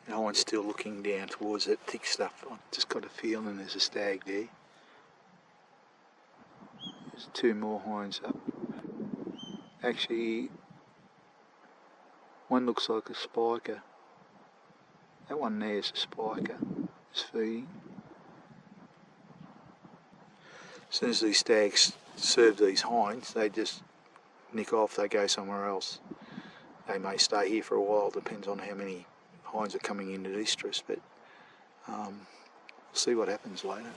The hind's still looking down towards that thick stuff. I've just got a feeling there's a stag there. There's two more hinds up. Actually, one looks like a spiker. That one there is a spiker. It's feeding. As soon as these stags serve these hinds, they just nick off, they go somewhere else. They may stay here for a while, depends on how many hinds are coming into estrus, but we'll see what happens later.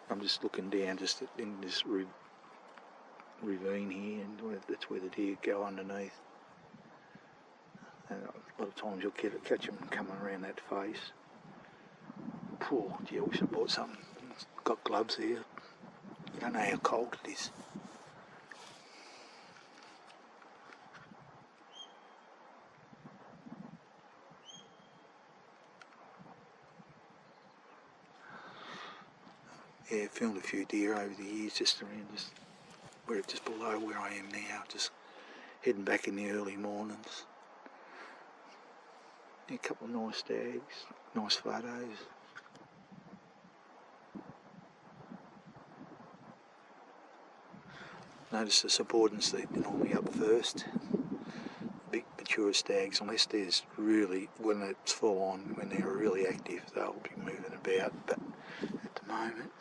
I'm just looking down just in this ravine here, and that's where the deer go underneath. And a lot of times you'll catch them coming around that face. Poor, gee, I wish I bought something. Got gloves here. You don't know how cold it is. Yeah, filmed a few deer over the years just around just below where I am now, just heading back in the early mornings. Yeah, a couple of nice stags, nice photos. Notice the subordinates, they're normally up first. Big mature stags, unless there's really, when it's full on, when they're really active, they'll be moving about, but at the moment,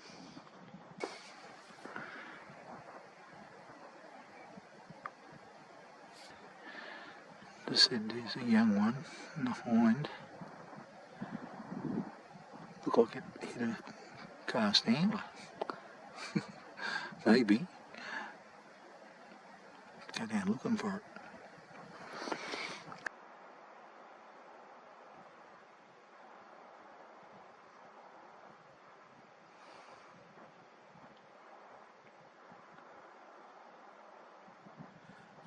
as I said, there's a young one and a hind. Look like it hit a cast antler. Maybe. Go down looking for it.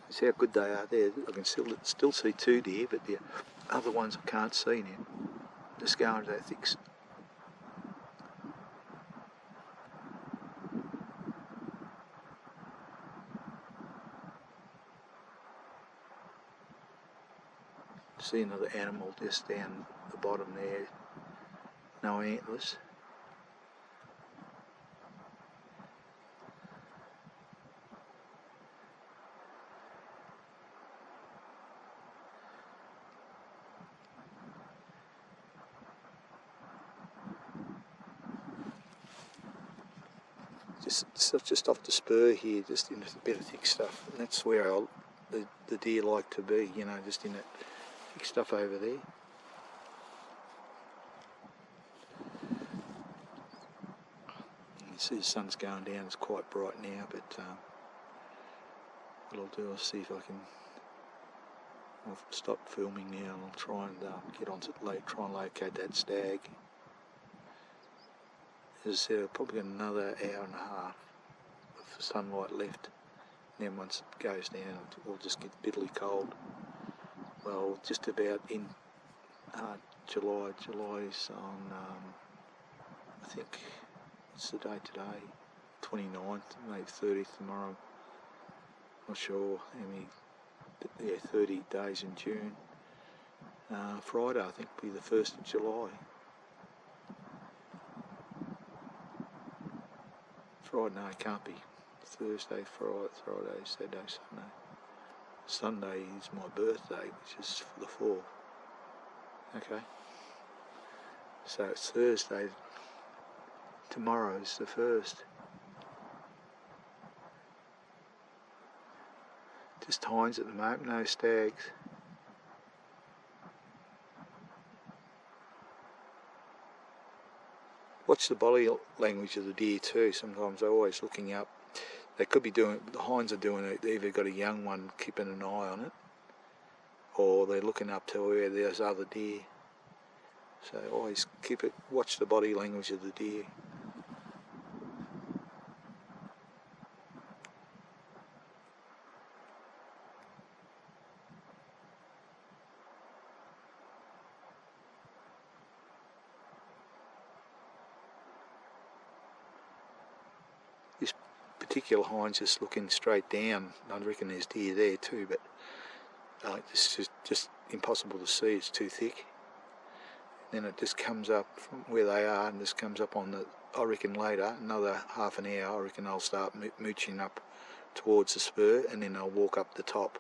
See how good they are there. I can still see two deer, but the other ones I can't see now. Just go into that thick. See another animal just down the bottom there. No antlers. Just off the spur here, just in a bit of thick stuff, and that's where the deer like to be, you know, just in that thick stuff over there. You see the sun's going down, it's quite bright now, but what I'll do is see if I'll stop filming now and I'll try and get onto try and locate that stag. As I said, probably got another hour and a half of sunlight left, and then once it goes down it will just get bitterly cold. Well, just about in July. July's on, I think, what's the date today? 29th, maybe 30th tomorrow. Not sure how many, but yeah, 30 days in June. Friday, I think, will be the 1st of July. Friday, no, it can't be. Thursday, Friday, Saturday, Sunday. Sunday is my birthday, which is the 4th. Okay. So it's Thursday. Tomorrow's the 1st. Just hinds at the moment, no stags. Watch the body language of the deer too. Sometimes they're always looking up. They could be doing, the hinds are doing it, they've either got a young one keeping an eye on it, or they're looking up to where there's other deer. So always watch the body language of the deer. This particular hind's just looking straight down. I reckon there's deer there too, but It's just impossible to see, it's too thick. Then it just comes up from where they are and just comes up on the, I reckon later, another half an hour, I reckon I'll start mooching up towards the spur, and then I'll walk up the top.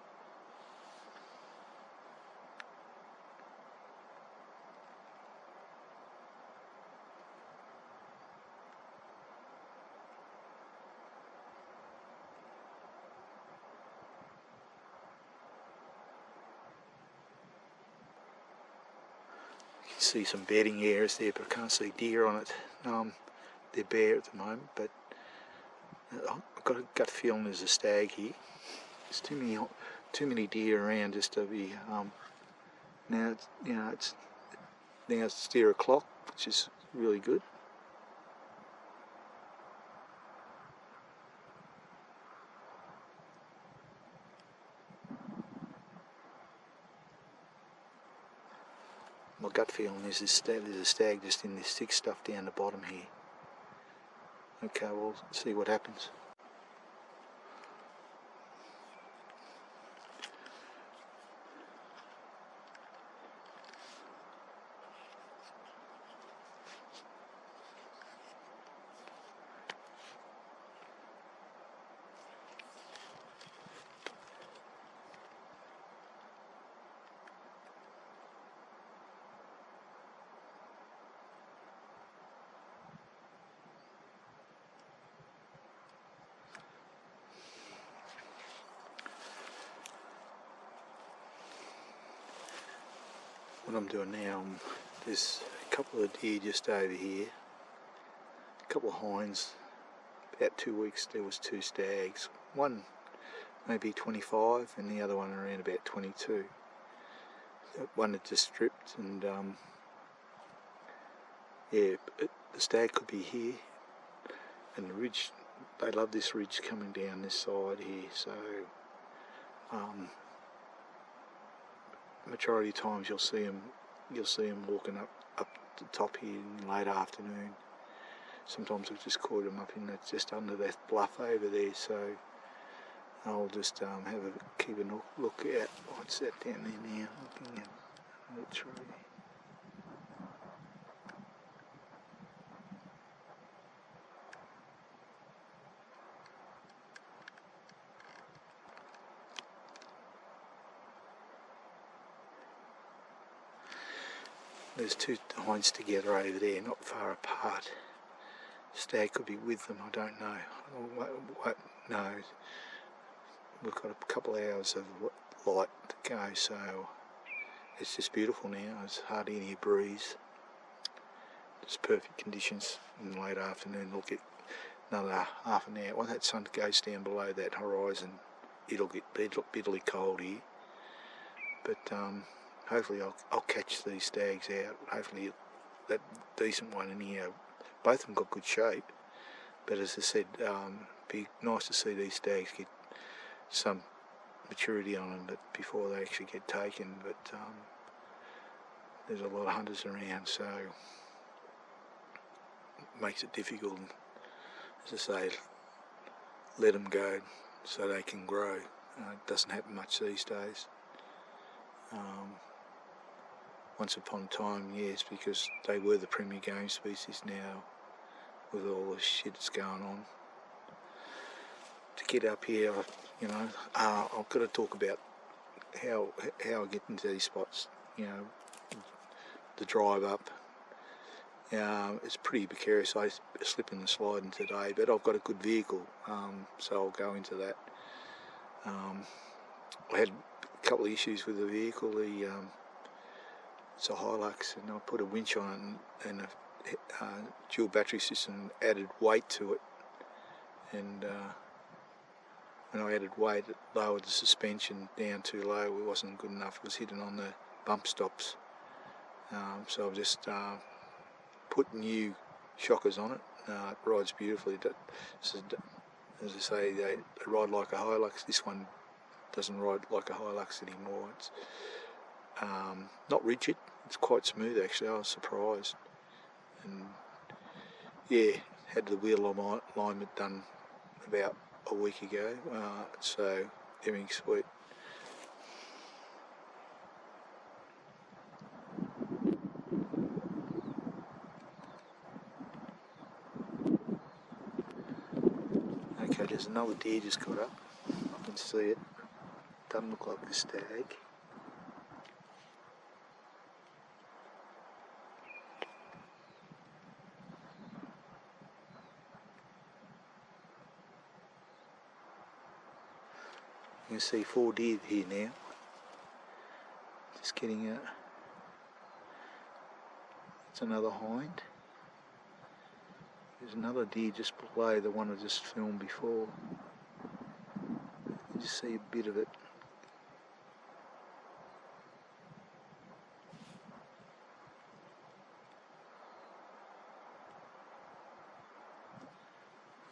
You can see some bedding areas there, but I can't see deer on it. They're bare at the moment, but I've got a gut feeling there's a stag here. There's too many deer around just to be. Now it's deer o'clock, which is really good. My gut feeling is there's a stag just in this thick stuff down the bottom here. Okay, we'll see what happens. What I'm doing now, there's a couple of deer just over here, a couple of hinds. About 2 weeks there was 2 stags, one maybe 25 and the other one around about 22. One had just stripped, and yeah, the stag could be here, and the ridge, they love this ridge coming down this side here, so majority of times you'll see them walking up the top here in late afternoon. Sometimes I've just caught them up in just under that bluff over there, so I'll just keep a look at what's that down there now, looking at the tree. There's 2 hinds together over there, not far apart. Stag could be with them, I don't know. No, we've got a couple of hours of light to go, so it's just beautiful now. There's hardly any breeze. Just perfect conditions in the late afternoon. We'll get another half an hour. When that sun goes down below that horizon, it'll get bitterly cold here. But hopefully I'll catch these stags out. Hopefully that decent one in here. Both of them got good shape, but as I said, be nice to see these stags get some maturity on them, but before they actually get taken. But there's a lot of hunters around, so it makes it difficult. As I say, let them go so they can grow. It doesn't happen much these days. Once upon a time, yes, because they were the premier game species. Now, with all the shit that's going on, to get up here, you know, I've got to talk about how I get into these spots. You know, the drive up. It's pretty precarious. I slip in the sliding today, but I've got a good vehicle, so I'll go into that. I had a couple of issues with the vehicle. It's a Hilux, and I put a winch on it and a dual battery system, added weight to it, and when I added weight, it lowered the suspension down too low. It wasn't good enough. It was hitting on the bump stops. So I've just put new shockers on it. It rides beautifully. As I say, they ride like a Hilux. This one doesn't ride like a Hilux anymore. It's not rigid. It's quite smooth actually. I was surprised. And yeah, had the wheel alignment done about a week ago. So everything's sweet. Okay, there's another deer just got up. I can see it. Doesn't look like a stag. You can see 4 deer here now. Just getting out. It's another hind. There's another deer just below the one I just filmed before. You just see a bit of it.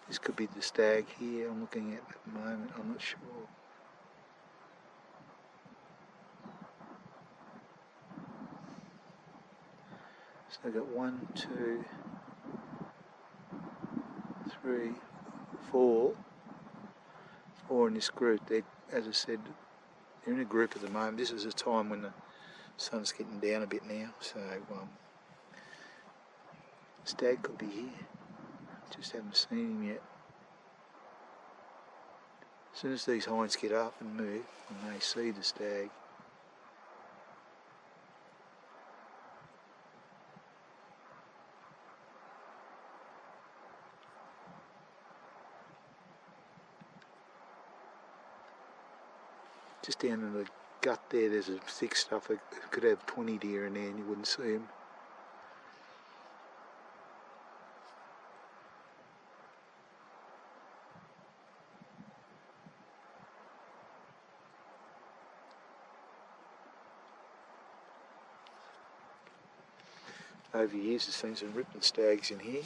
This could be the stag here I'm looking at the moment, I'm not sure. So I've got 1, 2, 3, 4 in this group. They, as I said, they're in a group at the moment. This is a time when the sun's getting down a bit now, so stag could be here. Just haven't seen him yet. As soon as these hinds get up and move, and they see the stag, just down in the gut there, there's a thick stuff that could have 20 deer in there and you wouldn't see them. Over the years, I've seen some ripping stags in here.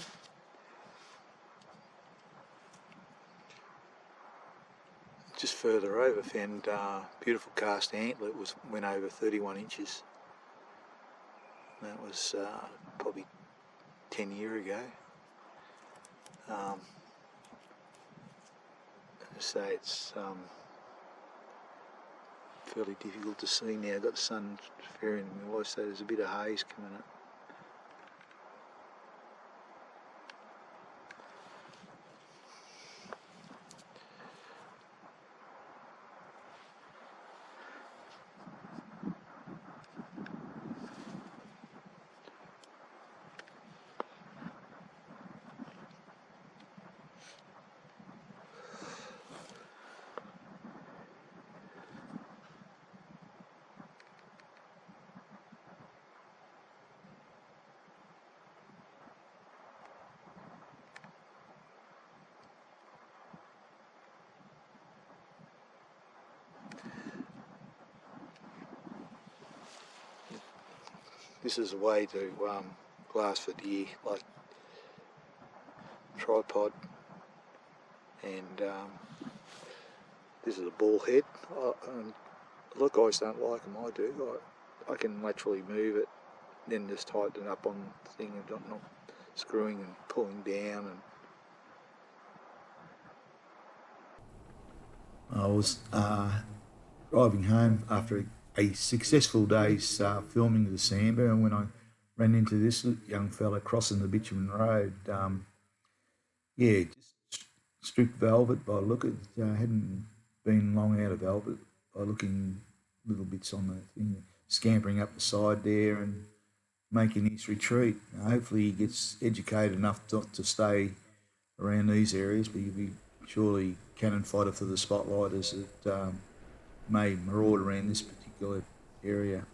Just further over, found beautiful cast antler. It went over 31 inches. That was probably 10 years ago. So it's fairly difficult to see now. Got the sun faring in my eyes, so there's a bit of haze coming up. This is a way to glass for deer, like tripod, and this is a ball head. A lot of guys don't like them, I do. I can literally move it, then just tighten it up on the thing and not screwing and pulling down. And I was driving home after a successful day's filming the Sambar, and when I ran into this young fella crossing the bitumen road, just stripped velvet by look at hadn't been long out of velvet by looking little bits on the thing, scampering up the side there and making his retreat. Hopefully he gets educated enough to stay around these areas, but you'll be surely cannon fodder for the spotlighters that may maraud around this particular area.